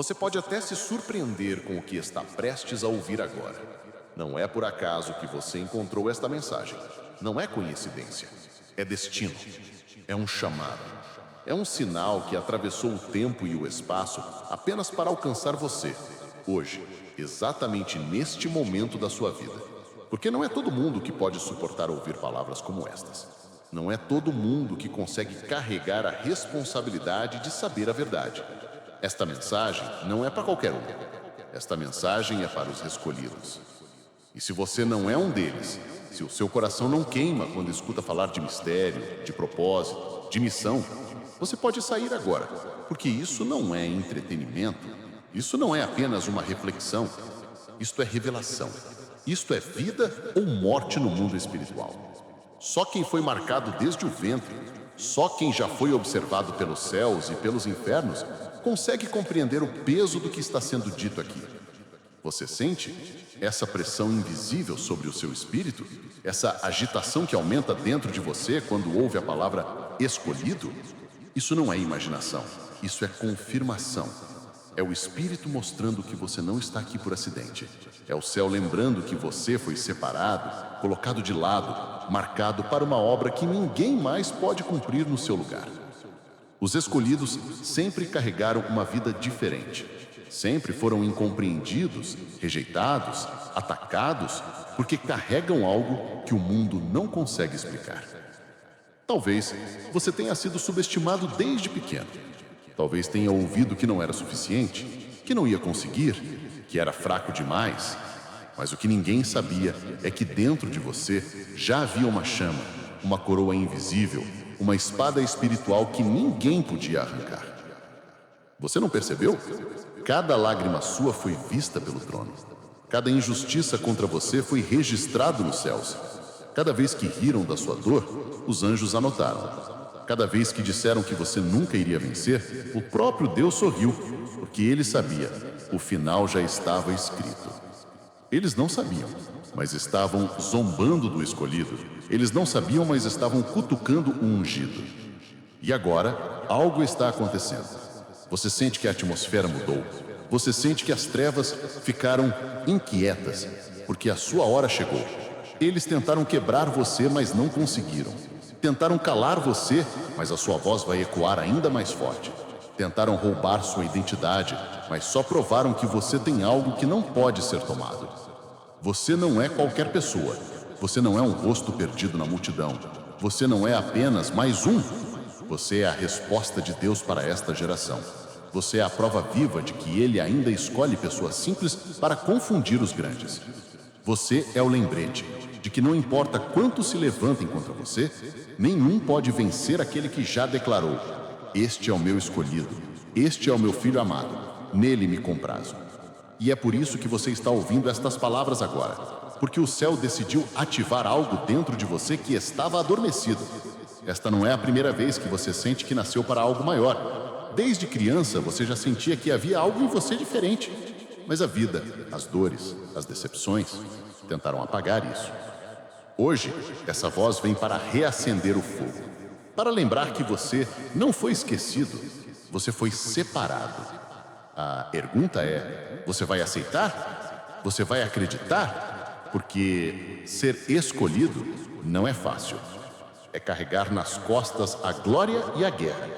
Você pode até se surpreender com o que está prestes a ouvir agora. Não é por acaso que você encontrou esta mensagem. Não é coincidência. É destino. É um chamado. É um sinal que atravessou o tempo e o espaço apenas para alcançar você, hoje, exatamente neste momento da sua vida. Porque não é todo mundo que pode suportar ouvir palavras como estas. Não é todo mundo que consegue carregar a responsabilidade de saber a verdade. Esta mensagem não é para qualquer um. Esta mensagem é para os escolhidos. E se você não é um deles, se o seu coração não queima quando escuta falar de mistério, de propósito, de missão, você pode sair agora, porque isso não é entretenimento, isso não é apenas uma reflexão, isto é revelação, isto é vida ou morte no mundo espiritual. Só quem foi marcado desde o ventre, só quem já foi observado pelos céus e pelos infernos, consegue compreender o peso do que está sendo dito aqui. Você sente essa pressão invisível sobre o seu espírito? Essa agitação que aumenta dentro de você quando ouve a palavra escolhido? Isso não é imaginação, isso é confirmação. É o Espírito mostrando que você não está aqui por acidente. É o céu lembrando que você foi separado, colocado de lado, marcado para uma obra que ninguém mais pode cumprir no seu lugar. Os escolhidos sempre carregaram uma vida diferente. Sempre foram incompreendidos, rejeitados, atacados, porque carregam algo que o mundo não consegue explicar. Talvez você tenha sido subestimado desde pequeno. Talvez tenha ouvido que não era suficiente, que não ia conseguir, que era fraco demais. Mas o que ninguém sabia é que dentro de você já havia uma chama, uma coroa invisível, uma espada espiritual que ninguém podia arrancar. Você não percebeu? Cada lágrima sua foi vista pelo trono. Cada injustiça contra você foi registrado nos céus. Cada vez que riram da sua dor, os anjos anotaram. Cada vez que disseram que você nunca iria vencer, o próprio Deus sorriu, porque ele sabia, o final já estava escrito. Eles não sabiam, mas estavam zombando do escolhido. Eles não sabiam, mas estavam cutucando o ungido. E agora, algo está acontecendo. Você sente que a atmosfera mudou. Você sente que as trevas ficaram inquietas, porque a sua hora chegou. Eles tentaram quebrar você, mas não conseguiram. Tentaram calar você, mas a sua voz vai ecoar ainda mais forte. Tentaram roubar sua identidade, mas só provaram que você tem algo que não pode ser tomado. Você não é qualquer pessoa. Você não é um rosto perdido na multidão. Você não é apenas mais um. Você é a resposta de Deus para esta geração. Você é a prova viva de que Ele ainda escolhe pessoas simples para confundir os grandes. Você é o lembrete de que não importa quantos se levantem contra você, nenhum pode vencer aquele que já declarou: este é o meu escolhido, este é o meu filho amado, nele me comprazo. E é por isso que você está ouvindo estas palavras agora, porque o céu decidiu ativar algo dentro de você que estava adormecido. Esta não é a primeira vez que você sente que nasceu para algo maior. Desde criança você já sentia que havia algo em você diferente. Mas a vida, as dores, as decepções tentaram apagar isso. Hoje, essa voz vem para reacender o fogo, para lembrar que você não foi esquecido, você foi separado. A pergunta é: você vai aceitar? Você vai acreditar? Porque ser escolhido não é fácil. É carregar nas costas a glória e a guerra.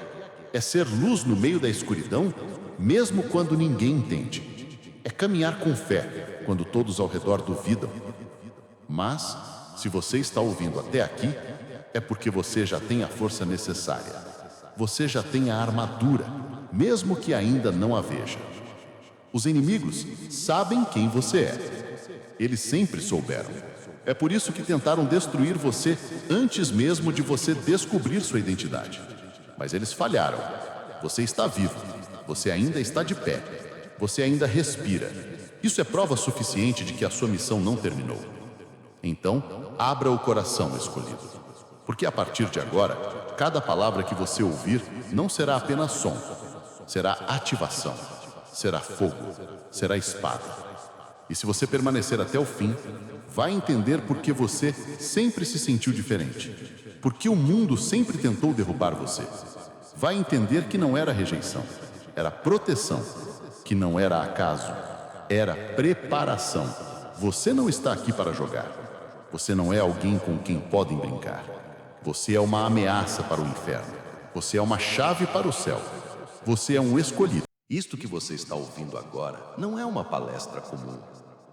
É ser luz no meio da escuridão, mesmo quando ninguém entende. É caminhar com fé, quando todos ao redor duvidam. Mas, se você está ouvindo até aqui, é porque você já tem a força necessária. Você já tem a armadura, mesmo que ainda não a veja. Os inimigos sabem quem você é. Eles sempre souberam. É por isso que tentaram destruir você antes mesmo de você descobrir sua identidade. Mas eles falharam. Você está vivo. Você ainda está de pé. Você ainda respira. Isso é prova suficiente de que a sua missão não terminou. Então, abra o coração, escolhido. Porque a partir de agora, cada palavra que você ouvir não será apenas som. Será ativação. Será fogo. Será espada. E se você permanecer até o fim, vai entender por que você sempre se sentiu diferente. Por que o mundo sempre tentou derrubar você. Vai entender que não era rejeição. Era proteção. que não era acaso, era preparação. Você não está aqui para jogar. Você não é alguém com quem podem brincar. Você é uma ameaça para o inferno. Você é uma chave para o céu. Você é um escolhido. Isto que você está ouvindo agora não é uma palestra comum.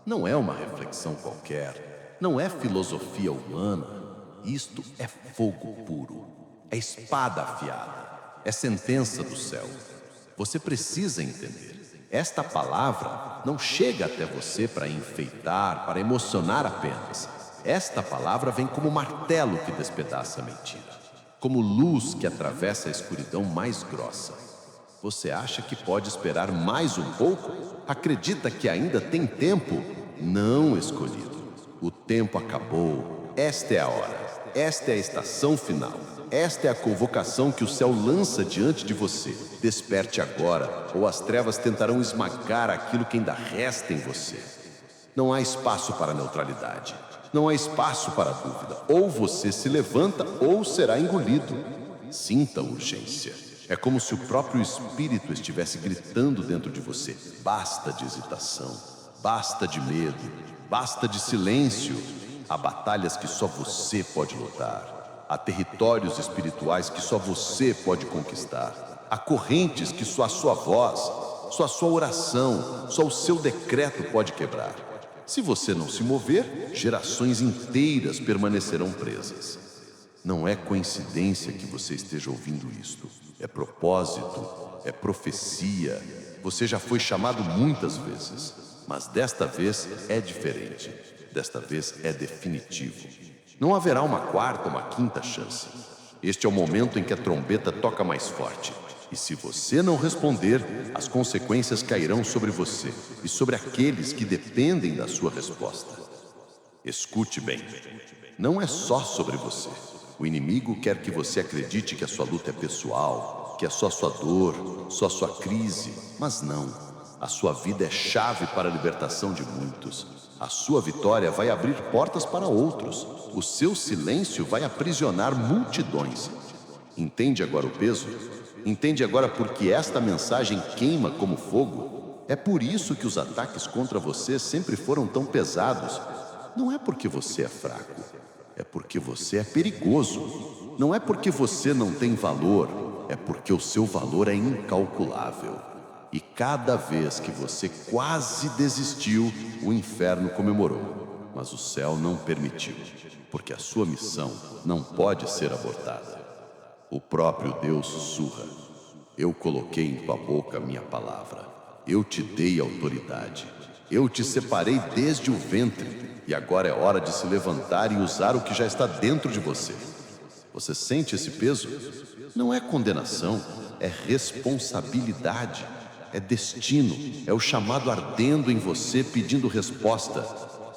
Não é uma reflexão qualquer. Não é filosofia humana. Isto é fogo puro. É espada afiada. É sentença do céu. Você precisa entender. Esta palavra não chega até você para enfeitar, para emocionar apenas. Esta palavra vem como martelo que despedaça a mentira, como luz que atravessa a escuridão mais grossa. Você acha que pode esperar mais um pouco? Acredita que ainda tem tempo? Não, escolhido. O tempo acabou. Esta é a hora. Esta é a estação final. Esta é a convocação que o céu lança diante de você. Desperte agora, ou as trevas tentarão esmagar aquilo que ainda resta em você. Não há espaço para neutralidade. Não há espaço para dúvida. Ou você se levanta ou será engolido. Sinta a urgência. É como se o próprio Espírito estivesse gritando dentro de você. Basta de hesitação. Basta de medo. Basta de silêncio. Há batalhas que só você pode lutar. Há territórios espirituais que só você pode conquistar. Há correntes que só a sua voz, só a sua oração, só o seu decreto pode quebrar. Se você não se mover, gerações inteiras permanecerão presas. Não é coincidência que você esteja ouvindo isto. É propósito, é profecia. Você já foi chamado muitas vezes, mas desta vez é diferente. Desta vez é definitivo. Não haverá uma quarta ou uma quinta chance. Este é o momento em que a trombeta toca mais forte. E se você não responder, as consequências cairão sobre você e sobre aqueles que dependem da sua resposta. Escute bem. Não é só sobre você. O inimigo quer que você acredite que a sua luta é pessoal, que é só sua dor, só sua crise. Mas não. A sua vida é chave para a libertação de muitos. A sua vitória vai abrir portas para outros. O seu silêncio vai aprisionar multidões. Entende agora o peso? Entende agora por que esta mensagem queima como fogo? É por isso que os ataques contra você sempre foram tão pesados. Não é porque você é fraco. É porque você é perigoso. Não é porque você não tem valor. É porque o seu valor é incalculável. E cada vez que você quase desistiu, o inferno comemorou. Mas o céu não permitiu, porque a sua missão não pode ser abortada. O próprio Deus sussurra: eu coloquei em tua boca a minha palavra. Eu te dei autoridade. Eu te separei desde o ventre. E agora é hora de se levantar e usar o que já está dentro de você. Você sente esse peso? Não é condenação, é responsabilidade. É destino, é o chamado ardendo em você pedindo resposta.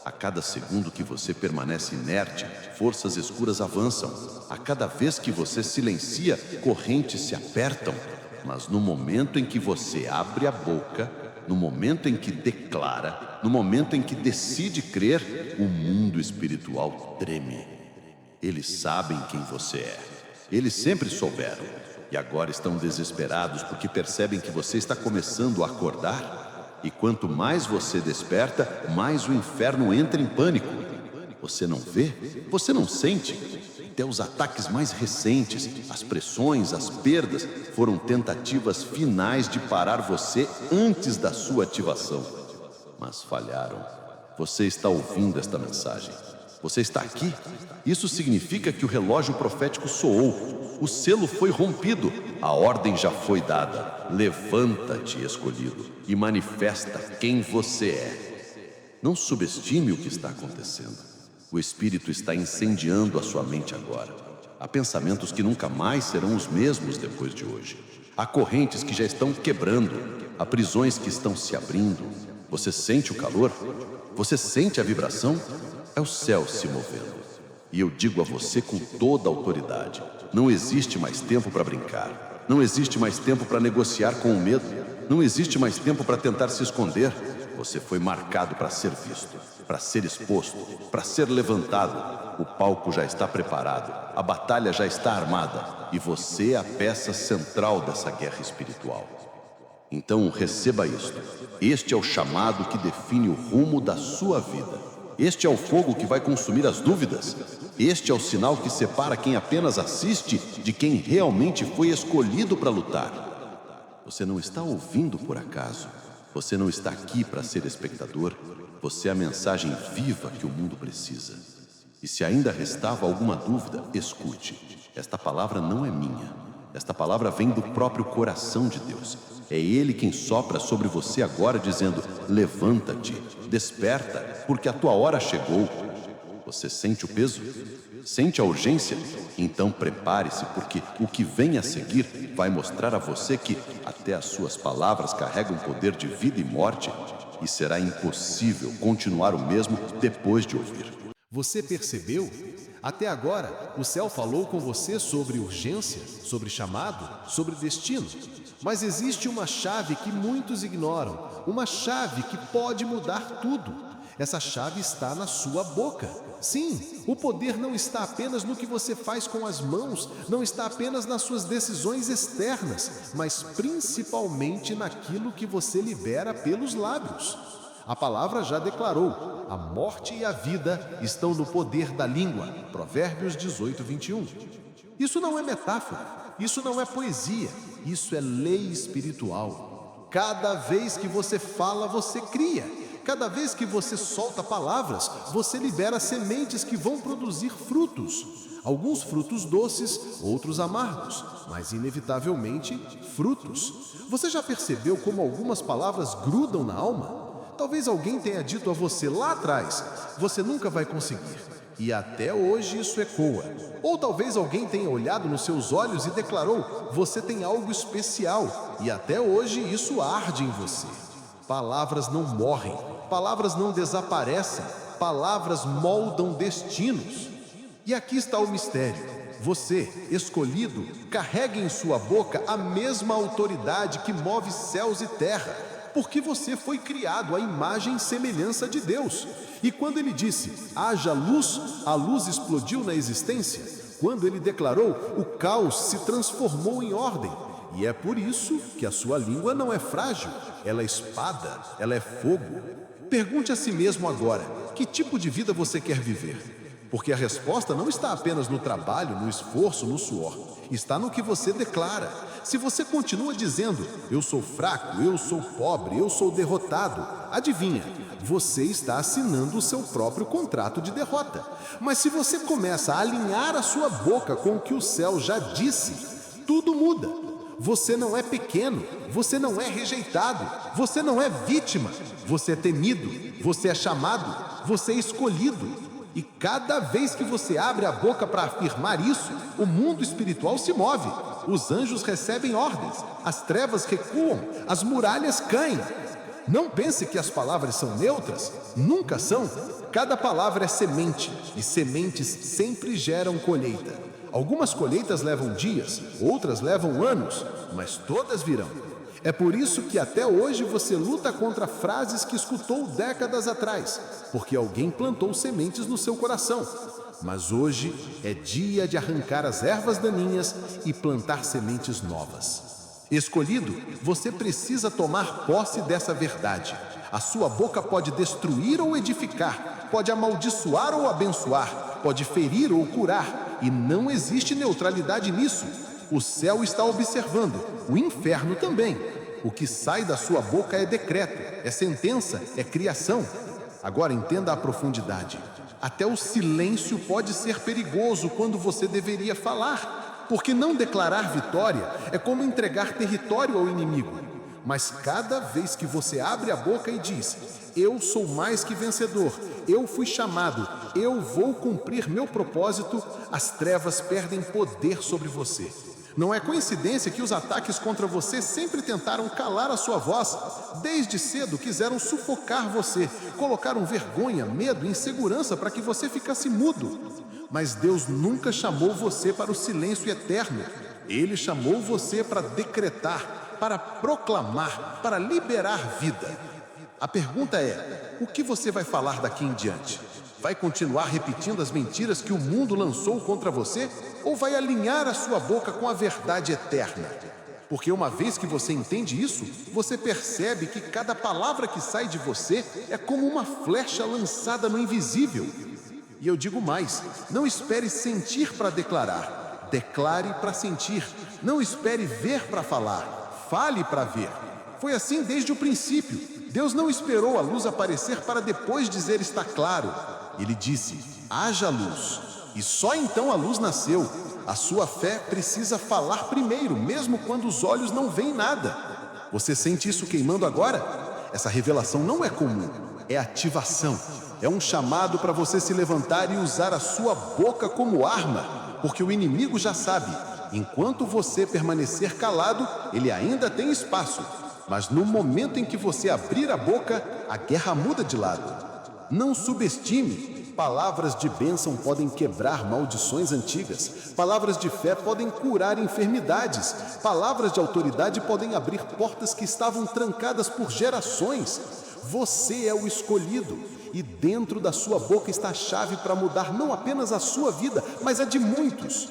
A cada segundo que você permanece inerte, forças escuras avançam. A cada vez que você silencia, correntes se apertam. Mas no momento em que você abre a boca, no momento em que declara, no momento em que decide crer, o mundo espiritual treme. Eles sabem quem você é. Eles sempre souberam. E agora estão desesperados porque percebem que você está começando a acordar. E quanto mais você desperta, mais o inferno entra em pânico. Você não vê? Você não sente? Até os ataques mais recentes, as pressões, as perdas, foram tentativas finais de parar você antes da sua ativação. Mas falharam. Você está ouvindo esta mensagem. Você está aqui? Isso significa que o relógio profético soou. O selo foi rompido. A ordem já foi dada. Levanta-te, escolhido, e manifesta quem você é. Não subestime o que está acontecendo. O Espírito está incendiando a sua mente agora. Há pensamentos que nunca mais serão os mesmos depois de hoje. Há correntes que já estão quebrando. Há prisões que estão se abrindo. Você sente o calor? Você sente a vibração? É o céu se movendo. E eu digo a você com toda a autoridade: não existe mais tempo para brincar. Não existe mais tempo para negociar com o medo. Não existe mais tempo para tentar se esconder. Você foi marcado para ser visto, para ser exposto, para ser levantado. O palco já está preparado, a batalha já está armada, e você é a peça central dessa guerra espiritual. Então receba isto. Este é o chamado que define o rumo da sua vida. Este é o fogo que vai consumir as dúvidas. Este é o sinal que separa quem apenas assiste de quem realmente foi escolhido para lutar. Você não está ouvindo por acaso. Você não está aqui para ser espectador. Você é a mensagem viva que o mundo precisa. E se ainda restava alguma dúvida, escute. Esta palavra não é minha. Esta palavra vem do próprio coração de Deus. É Ele quem sopra sobre você agora dizendo: levanta-te, desperta, porque a tua hora chegou. Você sente o peso? Sente a urgência? Então prepare-se, porque o que vem a seguir vai mostrar a você que até as suas palavras carregam poder de vida e morte, e será impossível continuar o mesmo depois de ouvir. Você percebeu? Até agora, o céu falou com você sobre urgência, sobre chamado, sobre destino. Mas existe uma chave que muitos ignoram, uma chave que pode mudar tudo. Essa chave está na sua boca. Sim, o poder não está apenas no que você faz com as mãos, não está apenas nas suas decisões externas, mas principalmente naquilo que você libera pelos lábios. A palavra já declarou: a morte e a vida estão no poder da língua. Provérbios 18, 21. Isso não é metáfora, isso não é poesia, isso é lei espiritual. Cada vez que você fala, você cria. Cada vez que você solta palavras, você libera sementes que vão produzir frutos. Alguns frutos doces, outros amargos, mas inevitavelmente frutos. Você já percebeu como algumas palavras grudam na alma? Talvez alguém tenha dito a você lá atrás: você nunca vai conseguir. E até hoje isso ecoa. Ou talvez alguém tenha olhado nos seus olhos e declarou: você tem algo especial. E até hoje isso arde em você. Palavras não morrem, palavras não desaparecem, palavras moldam destinos. E aqui está o mistério. Você, escolhido, carrega em sua boca a mesma autoridade que move céus e terra, porque você foi criado à imagem e semelhança de Deus. E quando Ele disse: haja luz, a luz explodiu na existência. Quando Ele declarou, o caos se transformou em ordem. E é por isso que a sua língua não é frágil, ela é espada, ela é fogo. Pergunte a si mesmo agora: que tipo de vida você quer viver? Porque a resposta não está apenas no trabalho, no esforço, no suor. Está no que você declara. Se você continua dizendo: eu sou fraco, eu sou pobre, eu sou derrotado, adivinha, você está assinando o seu próprio contrato de derrota. Mas se você começa a alinhar a sua boca com o que o céu já disse, tudo muda. Você não é pequeno, você não é rejeitado, você não é vítima, você é temido, você é chamado, você é escolhido. E cada vez que você abre a boca para afirmar isso, o mundo espiritual se move. Os anjos recebem ordens, as trevas recuam, as muralhas caem. Não pense que as palavras são neutras, nunca são. Cada palavra é semente, e sementes sempre geram colheita. Algumas colheitas levam dias, outras levam anos, mas todas virão. É por isso que até hoje você luta contra frases que escutou décadas atrás, porque alguém plantou sementes no seu coração. Mas hoje é dia de arrancar as ervas daninhas e plantar sementes novas. Escolhido, você precisa tomar posse dessa verdade. A sua boca pode destruir ou edificar, pode amaldiçoar ou abençoar, pode ferir ou curar, e não existe neutralidade nisso. O céu está observando, o inferno também. O que sai da sua boca é decreto, é sentença, é criação. Agora entenda a profundidade. Até o silêncio pode ser perigoso quando você deveria falar, porque não declarar vitória é como entregar território ao inimigo. Mas cada vez que você abre a boca e diz: eu sou mais que vencedor, eu fui chamado, eu vou cumprir meu propósito, as trevas perdem poder sobre você. Não é coincidência que os ataques contra você sempre tentaram calar a sua voz. Desde cedo quiseram sufocar você, colocaram vergonha, medo, insegurança para que você ficasse mudo. Mas Deus nunca chamou você para o silêncio eterno. Ele chamou você para decretar, para proclamar, para liberar vida. A pergunta é: o que você vai falar daqui em diante? Vai continuar repetindo as mentiras que o mundo lançou contra você? Ou vai alinhar a sua boca com a verdade eterna? Porque uma vez que você entende isso, você percebe que cada palavra que sai de você é como uma flecha lançada no invisível. E eu digo mais, não espere sentir para declarar, declare para sentir. Não espere ver para falar, fale para ver. Foi assim desde o princípio. Deus não esperou a luz aparecer para depois dizer está claro. Ele disse, haja luz. E só então a luz nasceu. A sua fé precisa falar primeiro, mesmo quando os olhos não veem nada. Você sente isso queimando agora? Essa revelação não é comum, é ativação. É um chamado para você se levantar e usar a sua boca como arma, porque o inimigo já sabe, enquanto você permanecer calado, ele ainda tem espaço. Mas no momento em que você abrir a boca, a guerra muda de lado. Não subestime. Palavras de bênção podem quebrar maldições antigas. Palavras de fé podem curar enfermidades. Palavras de autoridade podem abrir portas que estavam trancadas por gerações. Você é o escolhido. E dentro da sua boca está a chave para mudar não apenas a sua vida, mas a de muitos.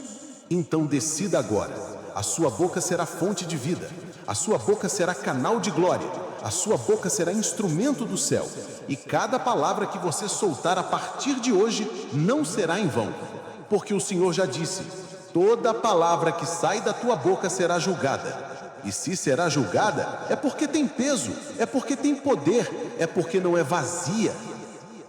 Então decida agora. A sua boca será fonte de vida. A sua boca será canal de glória. A sua boca será instrumento do céu. E cada palavra que você soltar a partir de hoje não será em vão. Porque o Senhor já disse, toda palavra que sai da tua boca será julgada. E se será julgada, é porque tem peso, é porque tem poder, é porque não é vazia.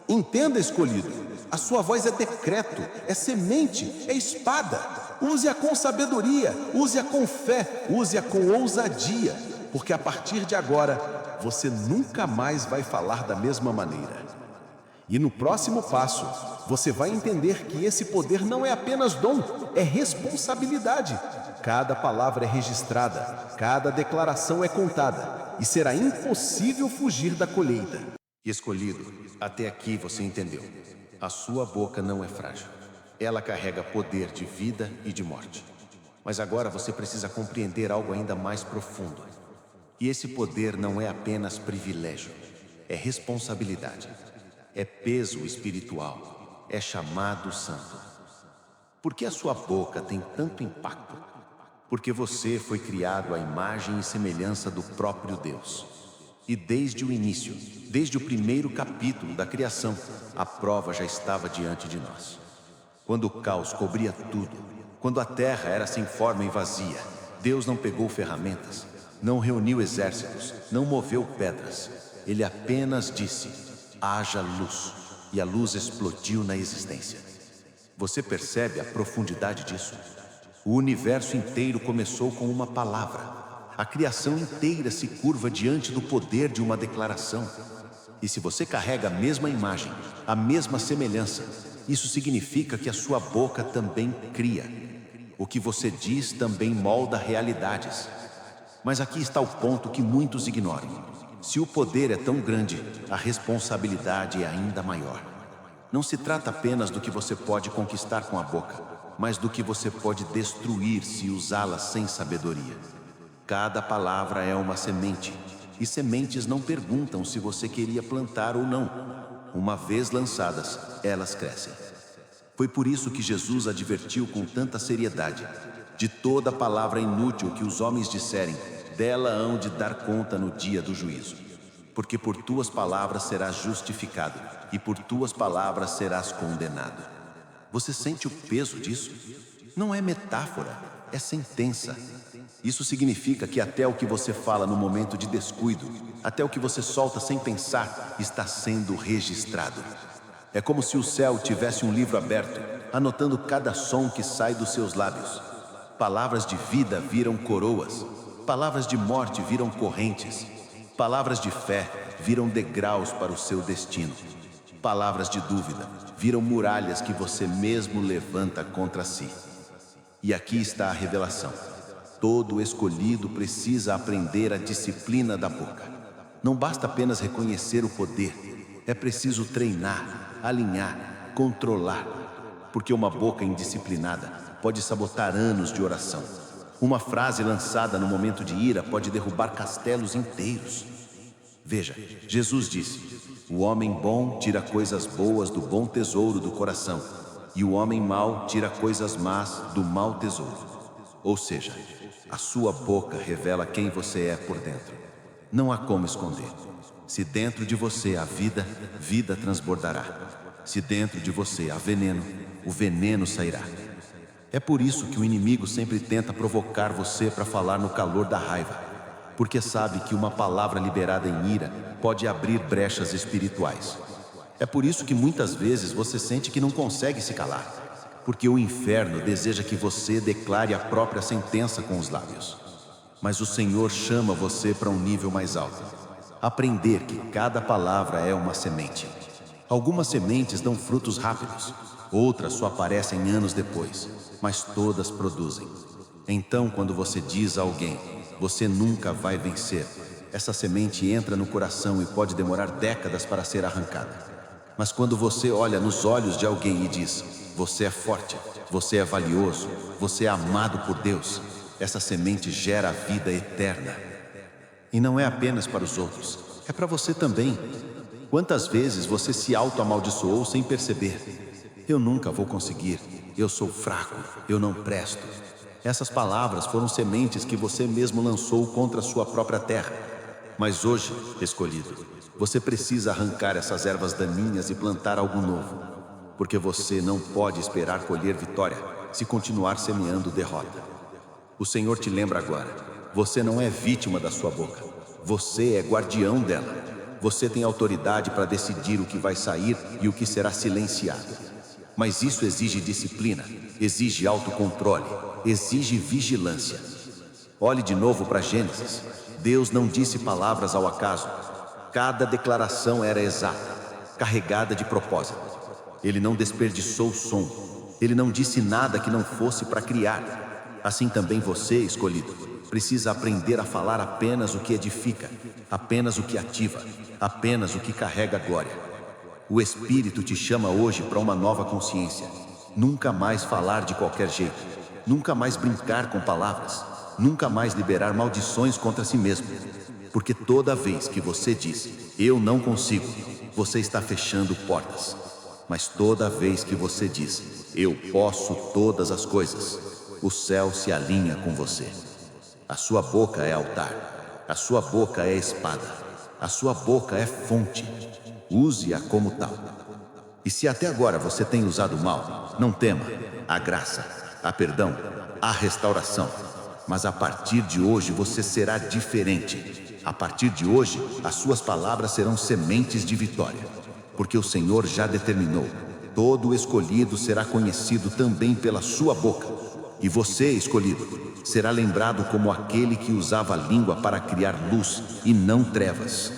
Entenda, escolhido, a sua voz é decreto, é semente, é espada. Use-a com sabedoria, use-a com fé, use-a com ousadia, porque a partir de agora, você nunca mais vai falar da mesma maneira. E no próximo passo, você vai entender que esse poder não é apenas dom, é responsabilidade. Cada palavra é registrada, cada declaração é contada, e será impossível fugir da colheita. Escolhido, até aqui você entendeu. A sua boca não é frágil. Ela carrega poder de vida e de morte. Mas agora você precisa compreender algo ainda mais profundo. E esse poder não é apenas privilégio, é responsabilidade, é peso espiritual, é chamado santo. Por que a sua boca tem tanto impacto? Porque você foi criado à imagem e semelhança do próprio Deus. E desde o início, desde o primeiro capítulo da criação, a prova já estava diante de nós. Quando o caos cobria tudo, quando a terra era sem forma e vazia, Deus não pegou ferramentas, não reuniu exércitos, não moveu pedras. Ele apenas disse, haja luz, e a luz explodiu na existência. Você percebe a profundidade disso? O universo inteiro começou com uma palavra. A criação inteira se curva diante do poder de uma declaração. E se você carrega a mesma imagem, a mesma semelhança, isso significa que a sua boca também cria. O que você diz também molda realidades. Mas aqui está o ponto que muitos ignoram. Se o poder é tão grande, a responsabilidade é ainda maior. Não se trata apenas do que você pode conquistar com a boca, mas do que você pode destruir se usá-la sem sabedoria. Cada palavra é uma semente, e sementes não perguntam se você queria plantar ou não. Uma vez lançadas, elas crescem. Foi por isso que Jesus advertiu com tanta seriedade: de toda palavra inútil que os homens disserem, dela hão de dar conta no dia do juízo. Porque por tuas palavras serás justificado, e por tuas palavras serás condenado. Você sente o peso disso? Não é metáfora, é sentença. Isso significa que até o que você fala no momento de descuido, até o que você solta sem pensar, está sendo registrado. É como se o céu tivesse um livro aberto, anotando cada som que sai dos seus lábios. Palavras de vida viram coroas, palavras de morte viram correntes, palavras de fé viram degraus para o seu destino. Palavras de dúvida viram muralhas que você mesmo levanta contra si. E aqui está a revelação. Todo escolhido precisa aprender a disciplina da boca. Não basta apenas reconhecer o poder, é preciso treinar, alinhar, controlar. Porque uma boca indisciplinada pode sabotar anos de oração. Uma frase lançada no momento de ira pode derrubar castelos inteiros. Veja, Jesus disse: o homem bom tira coisas boas do bom tesouro do coração, e o homem mau tira coisas más do mau tesouro. Ou seja, A sua boca revela quem você é por dentro. Não há como esconder. Se dentro de você há vida, vida transbordará. Se dentro de você há veneno, o veneno sairá. É por isso que o inimigo sempre tenta provocar você para falar no calor da raiva, porque sabe que uma palavra liberada em ira pode abrir brechas espirituais. É por isso que muitas vezes você sente que não consegue se calar, porque o inferno deseja que você declare a própria sentença com os lábios. Mas o Senhor chama você para um nível mais alto. Aprender que cada palavra é uma semente. Algumas sementes dão frutos rápidos, outras só aparecem anos depois, mas todas produzem. Então, quando você diz a alguém, você nunca vai vencer, essa semente entra no coração e pode demorar décadas para ser arrancada. Mas quando você olha nos olhos de alguém e diz, você é forte, você é valioso, você é amado por Deus, essa semente gera a vida eterna. E não é apenas para os outros, é para você também. Quantas vezes você se auto-amaldiçoou sem perceber? Eu nunca vou conseguir, eu sou fraco, eu não presto. Essas palavras foram sementes que você mesmo lançou contra a sua própria terra. Mas hoje, escolhido, você precisa arrancar essas ervas daninhas e plantar algo novo. Porque você não pode esperar colher vitória se continuar semeando derrota. O Senhor te lembra agora, você não é vítima da sua boca, você é guardião dela. Você tem autoridade para decidir o que vai sair e o que será silenciado. Mas isso exige disciplina, exige autocontrole, exige vigilância. Olhe de novo para Gênesis. Deus não disse palavras ao acaso. Cada declaração era exata, carregada de propósito. Ele não desperdiçou som. Ele não disse nada que não fosse para criar. Assim também você, escolhido, precisa aprender a falar apenas o que edifica, apenas o que ativa, apenas o que carrega glória. O Espírito te chama hoje para uma nova consciência. Nunca mais falar de qualquer jeito, nunca mais brincar com palavras, nunca mais liberar maldições contra si mesmo. Porque toda vez que você diz, eu não consigo, você está fechando portas. Mas toda vez que você diz, eu posso todas as coisas, o céu se alinha com você. A sua boca é altar, a sua boca é espada, a sua boca é fonte. Use-a como tal. E se até agora você tem usado mal, não tema. Há graça, há perdão, há restauração. Mas a partir de hoje você será diferente. A partir de hoje, as suas palavras serão sementes de vitória. Porque o Senhor já determinou, todo escolhido será conhecido também pela sua boca. E você, escolhido, será lembrado como aquele que usava a língua para criar luz e não trevas.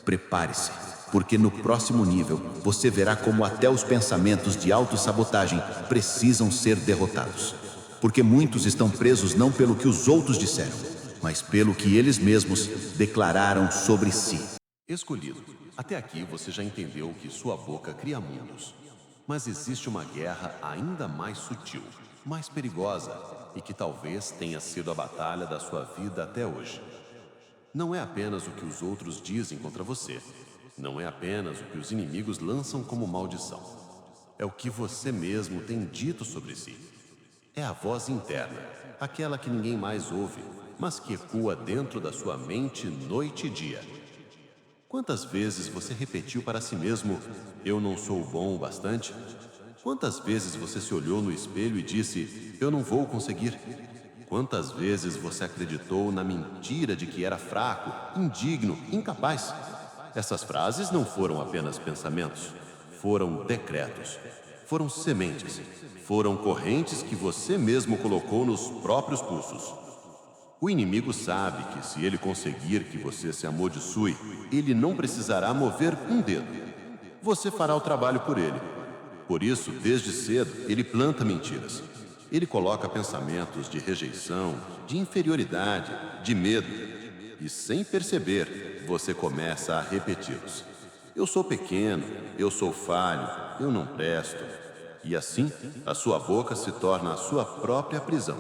Prepare-se, porque no próximo nível você verá como até os pensamentos de autossabotagem precisam ser derrotados. Porque muitos estão presos não pelo que os outros disseram, mas pelo que eles mesmos declararam sobre si. Escolhido, até aqui você já entendeu que sua boca cria mundos. Mas existe uma guerra ainda mais sutil, mais perigosa e que talvez tenha sido a batalha da sua vida até hoje. Não é apenas o que os outros dizem contra você. Não é apenas o que os inimigos lançam como maldição. É o que você mesmo tem dito sobre si. É a voz interna, aquela que ninguém mais ouve, mas que ecoa dentro da sua mente noite e dia. Quantas vezes você repetiu para si mesmo, eu não sou bom o bastante? Quantas vezes você se olhou no espelho e disse, eu não vou conseguir? Quantas vezes você acreditou na mentira de que era fraco, indigno, incapaz? Essas frases não foram apenas pensamentos, foram decretos, foram sementes, foram correntes que você mesmo colocou nos próprios pulsos. O inimigo sabe que se ele conseguir que você se amaldiçoe, ele não precisará mover um dedo. Você fará o trabalho por ele. Por isso, desde cedo, ele planta mentiras. Ele coloca pensamentos de rejeição, de inferioridade, de medo. E sem perceber, você começa a repeti-los. Eu sou pequeno, eu sou falho, eu não presto. E assim, a sua boca se torna a sua própria prisão.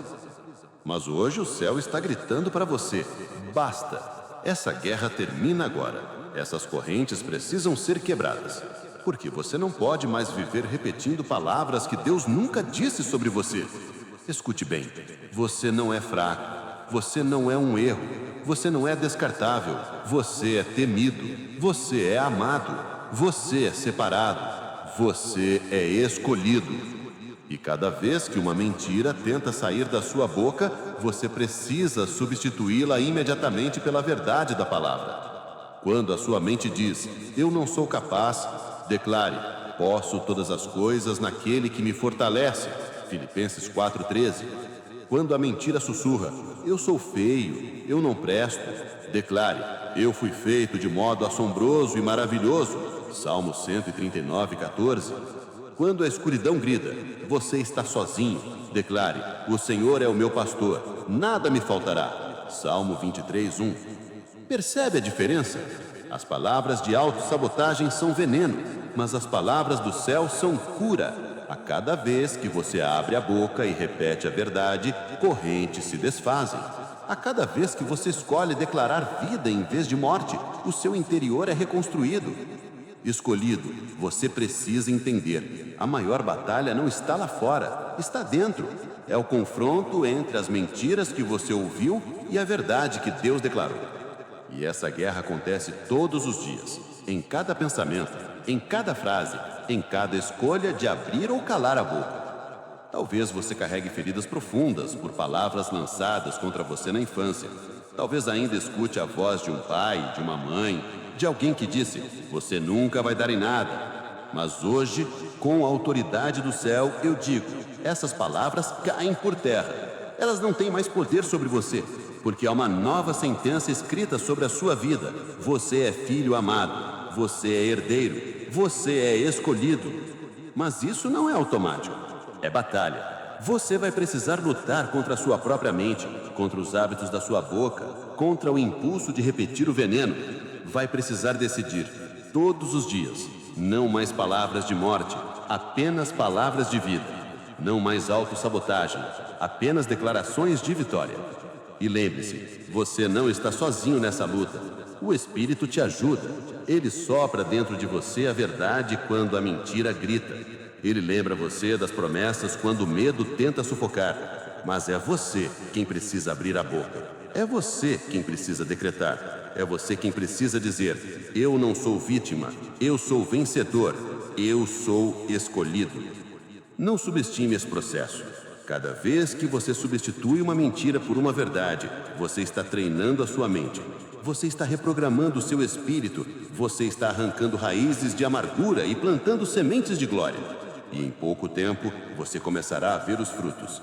Mas hoje o céu está gritando para você, basta! Essa guerra termina agora. Essas correntes precisam ser quebradas. Porque você não pode mais viver repetindo palavras que Deus nunca disse sobre você. Escute bem, você não é fraco, Você não é um erro. Você não é descartável. Você é temido. Você é amado. Você é separado. Você é escolhido. E cada vez que uma mentira tenta sair da sua boca, você precisa substituí-la imediatamente pela verdade da palavra. Quando a sua mente diz, eu não sou capaz, declare, posso todas as coisas naquele que me fortalece. Filipenses 4,13. Quando a mentira sussurra, eu sou feio, eu não presto, declare, eu fui feito de modo assombroso e maravilhoso. Salmo 139,14. Quando a escuridão grita, você está sozinho, declare, o Senhor é o meu pastor, nada me faltará. Salmo 23:1. Percebe a diferença? As palavras de autossabotagem são veneno, mas as palavras do céu são cura. A cada vez que você abre a boca e repete a verdade, correntes se desfazem. A cada vez que você escolhe declarar vida em vez de morte, o seu interior é reconstruído. Escolhido, você precisa entender. A maior batalha não está lá fora, está dentro. É o confronto entre as mentiras que você ouviu e a verdade que Deus declarou. E essa guerra acontece todos os dias, em cada pensamento, em cada frase, em cada escolha de abrir ou calar a boca. Talvez você carregue feridas profundas por palavras lançadas contra você na infância. Talvez ainda escute a voz de um pai, de uma mãe, de alguém que disse, você nunca vai dar em nada. Mas hoje, com a autoridade do céu, eu digo, essas palavras caem por terra. Elas não têm mais poder sobre você, porque há uma nova sentença escrita sobre a sua vida. Você é filho amado, você é herdeiro, você é escolhido. Mas isso não é automático, é batalha. Você vai precisar lutar contra a sua própria mente, contra os hábitos da sua boca, contra o impulso de repetir o veneno. Vai precisar decidir, todos os dias, não mais palavras de morte, apenas palavras de vida. Não mais autossabotagem, apenas declarações de vitória. E lembre-se, você não está sozinho nessa luta. O Espírito te ajuda. Ele sopra dentro de você a verdade quando a mentira grita. Ele lembra você das promessas quando o medo tenta sufocar. Mas é você quem precisa abrir a boca. É você quem precisa decretar. É você quem precisa dizer, eu não sou vítima, eu sou vencedor, eu sou escolhido. Não subestime esse processo. Cada vez que você substitui uma mentira por uma verdade, você está treinando a sua mente. Você está reprogramando o seu espírito. Você está arrancando raízes de amargura e plantando sementes de glória. E em pouco tempo, você começará a ver os frutos.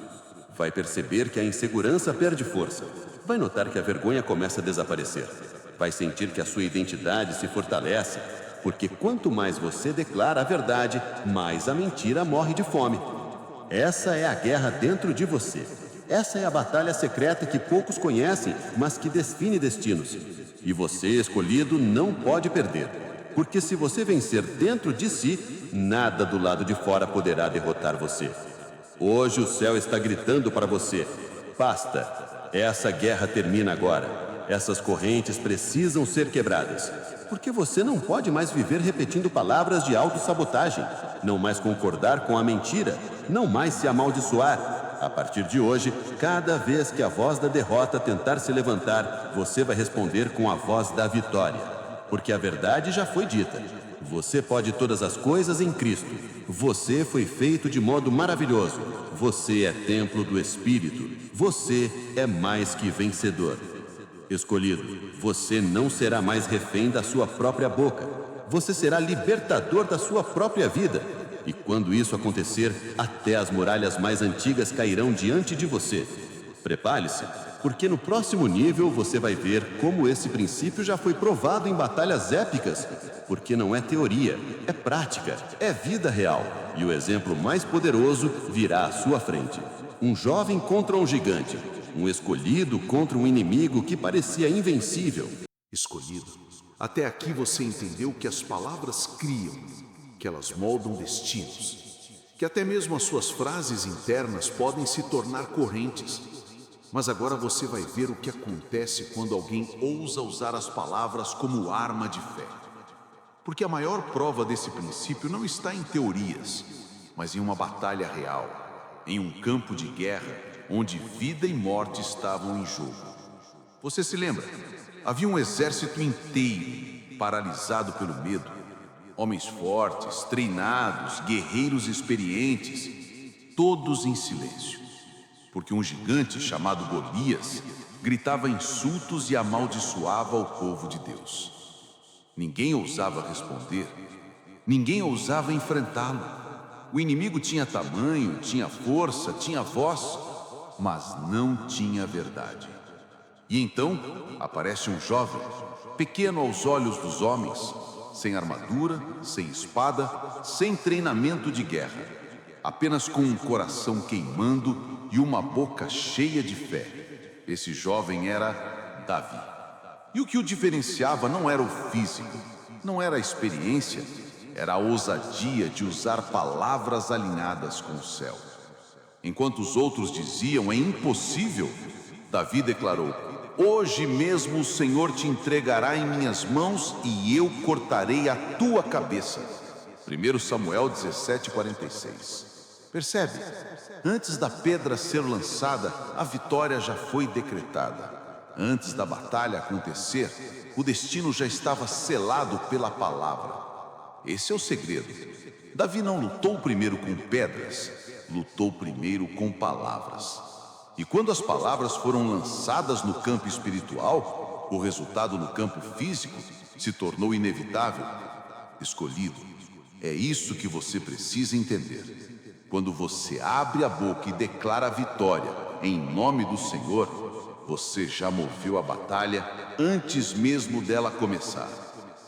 Vai perceber que a insegurança perde força. Vai notar que a vergonha começa a desaparecer. Vai sentir que a sua identidade se fortalece, porque quanto mais você declara a verdade, mais a mentira morre de fome. Essa é a guerra dentro de você. Essa é a batalha secreta que poucos conhecem, mas que define destinos. E você, escolhido, não pode perder. Porque se você vencer dentro de si, nada do lado de fora poderá derrotar você. Hoje o céu está gritando para você, basta, essa guerra termina agora. Essas correntes precisam ser quebradas, porque você não pode mais viver repetindo palavras de autossabotagem, não mais concordar com a mentira, não mais se amaldiçoar. A partir de hoje, cada vez que a voz da derrota tentar se levantar, você vai responder com a voz da vitória, porque a verdade já foi dita. Você pode todas as coisas em Cristo. Você foi feito de modo maravilhoso. Você é templo do Espírito. Você é mais que vencedor. Escolhido, você não será mais refém da sua própria boca. Você será libertador da sua própria vida. E quando isso acontecer, até as muralhas mais antigas cairão diante de você. Prepare-se, porque no próximo nível você vai ver como esse princípio já foi provado em batalhas épicas. Porque não é teoria, é prática, é vida real. E o exemplo mais poderoso virá à sua frente. Um jovem contra um gigante. Um escolhido contra um inimigo que parecia invencível. Escolhido, até aqui você entendeu que as palavras criam, que elas moldam destinos, que até mesmo as suas frases internas podem se tornar correntes. Mas agora você vai ver o que acontece quando alguém ousa usar as palavras como arma de fé. Porque a maior prova desse princípio não está em teorias, mas em uma batalha real, em um campo de guerra, onde vida e morte estavam em jogo. Você se lembra? Havia um exército inteiro paralisado pelo medo. Homens fortes, treinados, guerreiros experientes, todos em silêncio. Porque um gigante chamado Golias gritava insultos e amaldiçoava o povo de Deus. Ninguém ousava responder, ninguém ousava enfrentá-lo. O inimigo tinha tamanho, tinha força, tinha voz, mas não tinha verdade. E então aparece um jovem, pequeno aos olhos dos homens, sem armadura, sem espada, sem treinamento de guerra, apenas com um coração queimando e uma boca cheia de fé. Esse jovem era Davi. E o que o diferenciava não era o físico, não era a experiência, era a ousadia de usar palavras alinhadas com o céu. Enquanto os outros diziam, é impossível, Davi declarou, hoje mesmo o Senhor te entregará em minhas mãos e eu cortarei a tua cabeça. 1 Samuel 17:46. Percebe? Antes da pedra ser lançada, a vitória já foi decretada. Antes da batalha acontecer, o destino já estava selado pela palavra. Esse é o segredo. Davi não lutou primeiro com pedras, lutou primeiro com palavras. E quando as palavras foram lançadas no campo espiritual, o resultado no campo físico se tornou inevitável. Escolhido. É isso que você precisa entender. Quando você abre a boca e declara a vitória em nome do Senhor, você já moveu a batalha antes mesmo dela começar.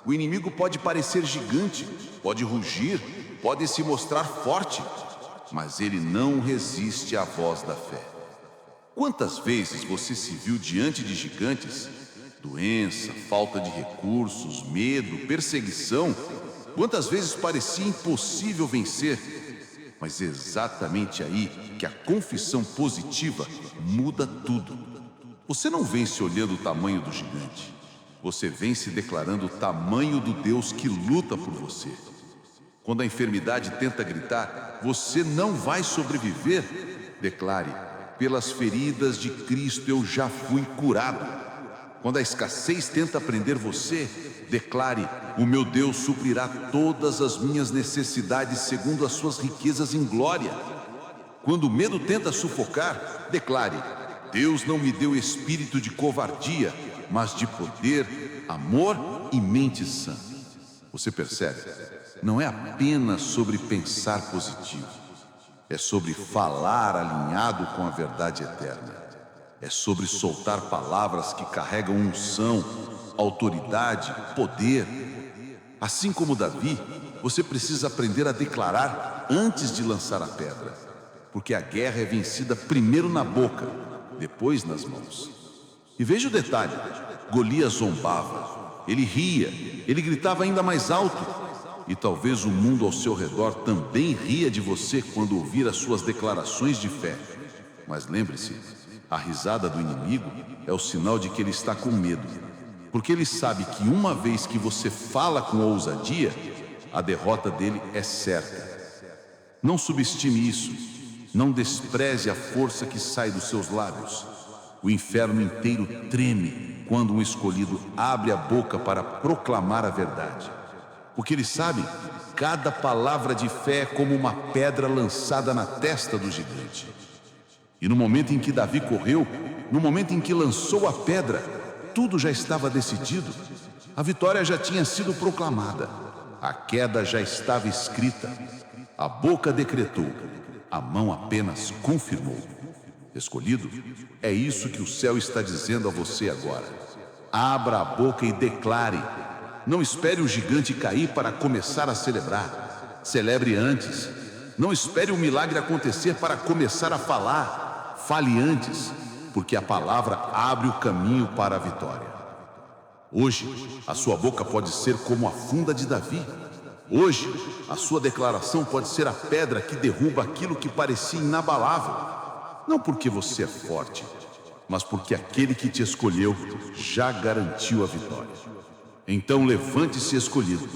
O inimigo pode parecer gigante, pode rugir, pode se mostrar forte, mas ele não resiste à voz da fé. Quantas vezes você se viu diante de gigantes? Doença, falta de recursos, medo, perseguição. Quantas vezes parecia impossível vencer? Mas é exatamente aí que a confissão positiva muda tudo. Você não vence olhando o tamanho do gigante. Você vence declarando o tamanho do Deus que luta por você. Quando a enfermidade tenta gritar, você não vai sobreviver. Declare, pelas feridas de Cristo eu já fui curado. Quando a escassez tenta prender você, declare, o meu Deus suprirá todas as minhas necessidades segundo as suas riquezas em glória. Quando o medo tenta sufocar, declare, Deus não me deu espírito de covardia, mas de poder, amor e mente sã. Você percebe? Não é apenas sobre pensar positivo. É sobre falar alinhado com a verdade eterna. É sobre soltar palavras que carregam unção, autoridade, poder. Assim como Davi, você precisa aprender a declarar antes de lançar a pedra. Porque a guerra é vencida primeiro na boca, depois nas mãos. E veja o detalhe, Golias zombava, ele ria, ele gritava ainda mais alto. E talvez o mundo ao seu redor também ria de você quando ouvir as suas declarações de fé. Mas lembre-se, a risada do inimigo é o sinal de que ele está com medo. Porque ele sabe que uma vez que você fala com ousadia, a derrota dele é certa. Não subestime isso. Não despreze a força que sai dos seus lábios. O inferno inteiro treme quando um escolhido abre a boca para proclamar a verdade. Porque ele sabe, cada palavra de fé é como uma pedra lançada na testa do gigante. E no momento em que Davi correu, no momento em que lançou a pedra, tudo já estava decidido. A vitória já tinha sido proclamada. A queda já estava escrita. A boca decretou. A mão apenas confirmou. Escolhido, é isso que o céu está dizendo a você agora. Abra a boca e declare. Não espere o gigante cair para começar a celebrar. Celebre antes. Não espere o milagre acontecer para começar a falar. Fale antes, porque a palavra abre o caminho para a vitória. Hoje, a sua boca pode ser como a funda de Davi. Hoje, a sua declaração pode ser a pedra que derruba aquilo que parecia inabalável. Não porque você é forte, mas porque aquele que te escolheu já garantiu a vitória. Então levante-se escolhido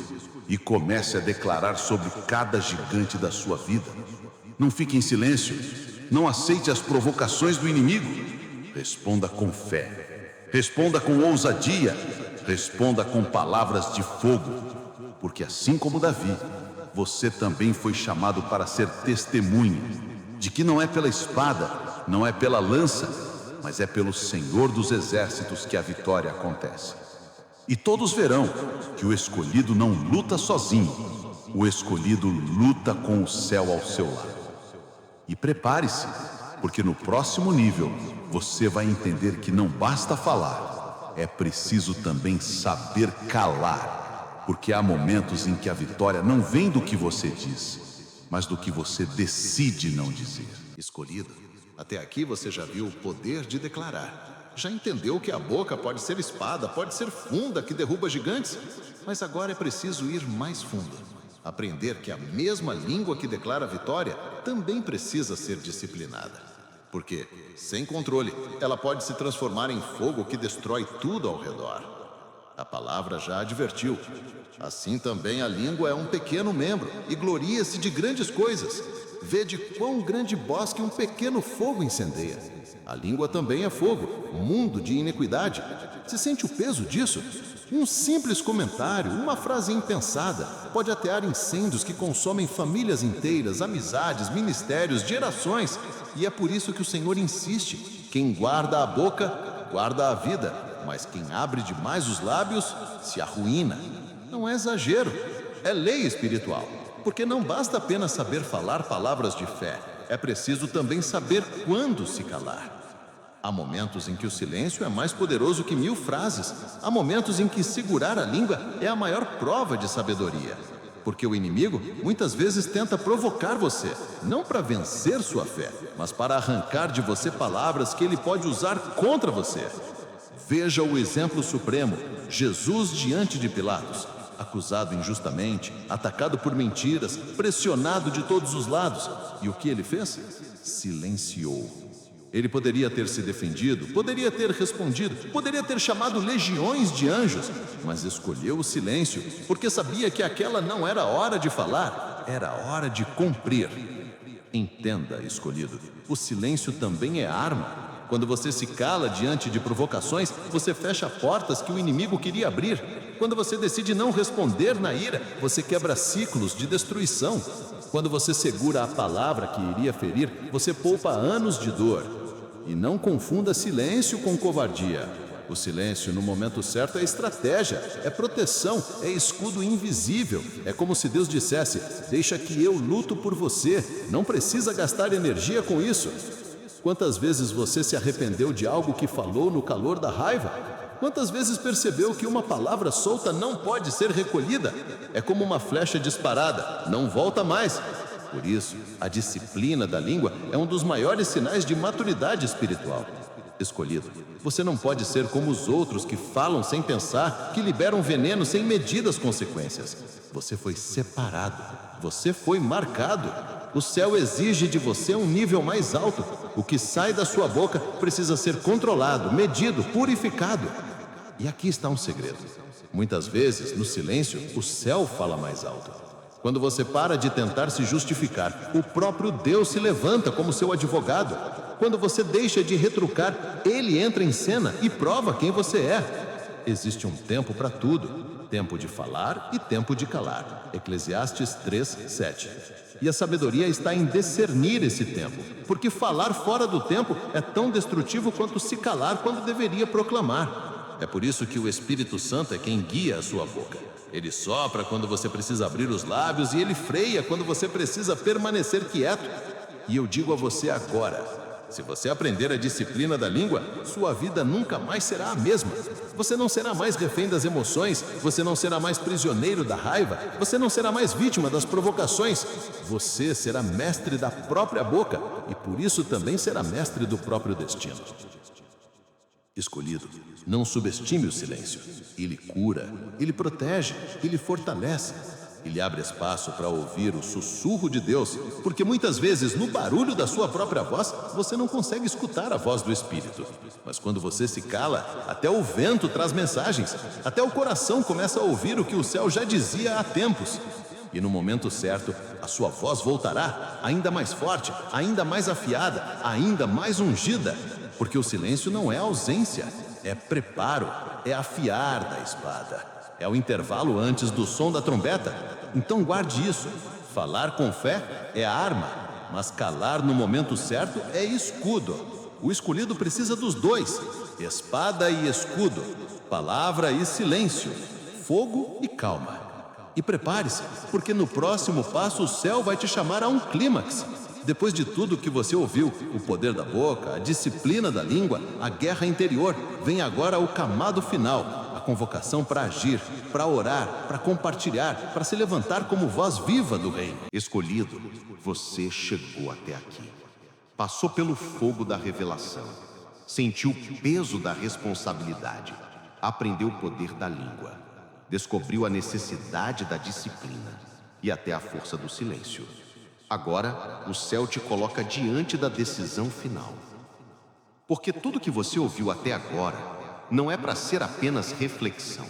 e comece a declarar sobre cada gigante da sua vida. Não fique em silêncio, Não aceite as provocações do inimigo. Responda com fé. Responda com ousadia. Responda com palavras de fogo. Porque assim como Davi, você também foi chamado para ser testemunha de que não é pela espada, não é pela lança, mas é pelo Senhor dos Exércitos que a vitória acontece. E todos verão que o escolhido não luta sozinho. O escolhido luta com o céu ao seu lado. E prepare-se, porque no próximo nível você vai entender que não basta falar, é preciso também saber calar. Porque há momentos em que a vitória não vem do que você diz, mas do que você decide não dizer. Escolhido, até aqui você já viu o poder de declarar. Já entendeu que a boca pode ser espada, pode ser funda que derruba gigantes. Mas agora é preciso ir mais fundo. Aprender que a mesma língua que declara a vitória também precisa ser disciplinada. Porque, sem controle, ela pode se transformar em fogo que destrói tudo ao redor. A palavra já advertiu. Assim também a língua é um pequeno membro e gloria-se de grandes coisas. Vede quão grande bosque um pequeno fogo incendeia. A língua também é fogo, mundo de iniquidade. Se sente o peso disso? Um simples comentário, uma frase impensada, pode atear incêndios que consomem famílias inteiras, amizades, ministérios, gerações. E é por isso que o Senhor insiste: quem guarda a boca, guarda a vida, mas quem abre demais os lábios, se arruína. Não é exagero, é lei espiritual. Porque não basta apenas saber falar palavras de fé, é preciso também saber quando se calar. Há momentos em que o silêncio é mais poderoso que 1000 frases. Há momentos em que segurar a língua é a maior prova de sabedoria. Porque o inimigo muitas vezes tenta provocar você, não para vencer sua fé, mas para arrancar de você palavras que ele pode usar contra você. Veja o exemplo supremo, Jesus diante de Pilatos. Acusado injustamente, atacado por mentiras, pressionado de todos os lados. E o que ele fez? Silenciou. Ele poderia ter se defendido, poderia ter respondido, poderia ter chamado legiões de anjos, mas escolheu o silêncio, porque sabia que aquela não era hora de falar, era hora de cumprir. Entenda, escolhido, o silêncio também é arma. Quando você se cala diante de provocações, você fecha portas que o inimigo queria abrir. Quando você decide não responder na ira, você quebra ciclos de destruição. Quando você segura a palavra que iria ferir, você poupa anos de dor. E não confunda silêncio com covardia. O silêncio no momento certo é estratégia, é proteção, é escudo invisível. É como se Deus dissesse: deixa que eu luto por você, não precisa gastar energia com isso. Quantas vezes você se arrependeu de algo que falou no calor da raiva? Quantas vezes percebeu que uma palavra solta não pode ser recolhida? É como uma flecha disparada, não volta mais. Por isso, a disciplina da língua é um dos maiores sinais de maturidade espiritual. Escolhido, você não pode ser como os outros que falam sem pensar, que liberam veneno sem medir as consequências. Você foi separado, você foi marcado. O céu exige de você um nível mais alto. O que sai da sua boca precisa ser controlado, medido, purificado. E aqui está um segredo. Muitas vezes, no silêncio, o céu fala mais alto. Quando você para de tentar se justificar, o próprio Deus se levanta como seu advogado. Quando você deixa de retrucar, Ele entra em cena e prova quem você é. Existe um tempo para tudo. Tempo de falar e tempo de calar. Eclesiastes 3:7. E a sabedoria está em discernir esse tempo, porque falar fora do tempo é tão destrutivo quanto se calar quando deveria proclamar. É por isso que o Espírito Santo é quem guia a sua boca. Ele sopra quando você precisa abrir os lábios e ele freia quando você precisa permanecer quieto. E eu digo a você agora: se você aprender a disciplina da língua, sua vida nunca mais será a mesma. Você não será mais refém das emoções, você não será mais prisioneiro da raiva, você não será mais vítima das provocações. Você será mestre da própria boca e por isso também será mestre do próprio destino. Escolhido, não subestime o silêncio. Ele cura, ele protege, ele fortalece. Ele abre espaço para ouvir o sussurro de Deus, porque muitas vezes, no barulho da sua própria voz, você não consegue escutar a voz do Espírito. Mas quando você se cala, até o vento traz mensagens, até o coração começa a ouvir o que o céu já dizia há tempos. E no momento certo, a sua voz voltará, ainda mais forte, ainda mais afiada, ainda mais ungida. Porque o silêncio não é ausência, é preparo, é afiar da espada. É o intervalo antes do som da trombeta. Então guarde isso. Falar com fé é arma, mas calar no momento certo é escudo. O escolhido precisa dos dois: espada e escudo, palavra e silêncio, fogo e calma. E prepare-se, porque no próximo passo o céu vai te chamar a um clímax. Depois de tudo que você ouviu, o poder da boca, a disciplina da língua, a guerra interior, vem agora o camado final. A convocação para agir, para orar, para compartilhar, para se levantar como voz viva do reino. Escolhido, você chegou até aqui. Passou pelo fogo da revelação. Sentiu o peso da responsabilidade. Aprendeu o poder da língua. Descobriu a necessidade da disciplina e até a força do silêncio. Agora, o céu te coloca diante da decisão final. Porque tudo que você ouviu até agora não é para ser apenas reflexão,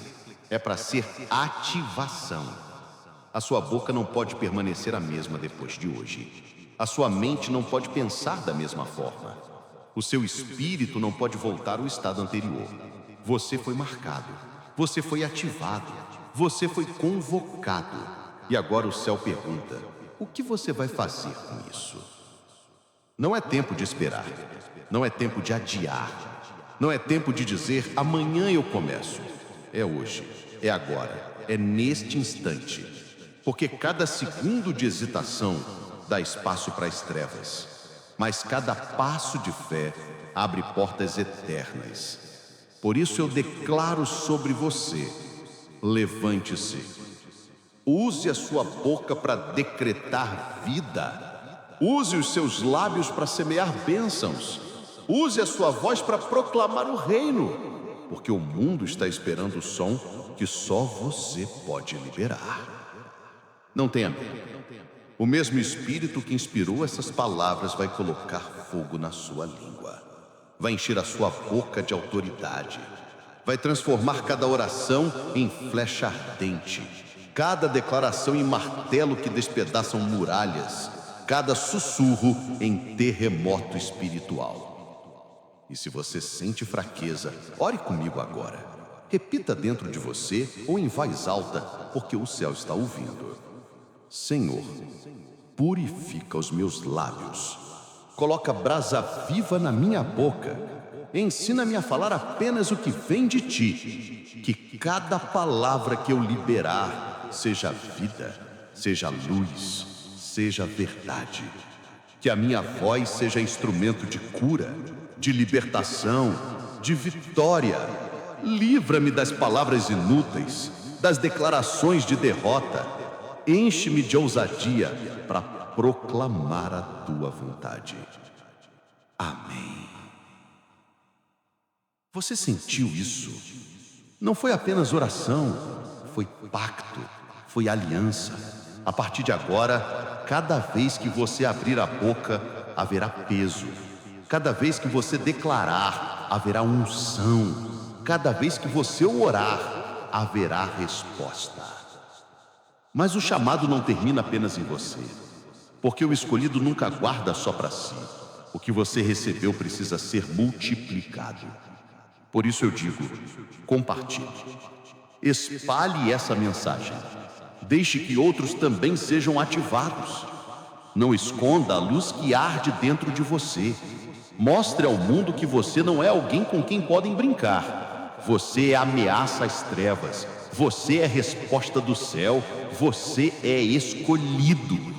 é para ser ativação. A sua boca não pode permanecer a mesma depois de hoje. A sua mente não pode pensar da mesma forma. O seu espírito não pode voltar ao estado anterior. Você foi marcado, você foi ativado, você foi convocado. E agora o céu pergunta: o que você vai fazer com isso? Não é tempo de esperar, não é tempo de adiar, não é tempo de dizer amanhã eu começo. É hoje, é agora, é neste instante. Porque cada segundo de hesitação dá espaço para as trevas, mas cada passo de fé abre portas eternas. Por isso eu declaro sobre você: levante-se, use a sua boca para decretar vida, use os seus lábios para semear bênçãos, use a sua voz para proclamar o reino, porque o mundo está esperando o som que só você pode liberar. Não tenha medo. O mesmo Espírito que inspirou essas palavras vai colocar fogo na sua língua. Vai encher a sua boca de autoridade. Vai transformar cada oração em flecha ardente. Cada declaração em martelo que despedaçam muralhas. Cada sussurro em terremoto espiritual. E se você sente fraqueza, ore comigo agora. Repita dentro de você ou em voz alta, porque o céu está ouvindo. Senhor, purifica os meus lábios. Coloca brasa viva na minha boca. Ensina-me a falar apenas o que vem de ti. Que cada palavra que eu liberar seja vida, seja luz, seja verdade. Que a minha voz seja instrumento de cura, de libertação, de vitória. Livra-me das palavras inúteis, das declarações de derrota. Enche-me de ousadia para proclamar a tua vontade. Amém. Você sentiu isso? Não foi apenas oração, foi pacto, foi aliança. A partir de agora, cada vez que você abrir a boca, haverá peso. Cada vez que você declarar, haverá unção. Cada vez que você orar, haverá resposta. Mas o chamado não termina apenas em você, porque o escolhido nunca guarda só para si. O que você recebeu precisa ser multiplicado. Por isso eu digo, compartilhe. Espalhe essa mensagem. Deixe que outros também sejam ativados. Não esconda a luz que arde dentro de você. Mostre ao mundo que você não é alguém com quem podem brincar. Você é ameaça às trevas. Você é resposta do céu. Você é escolhido.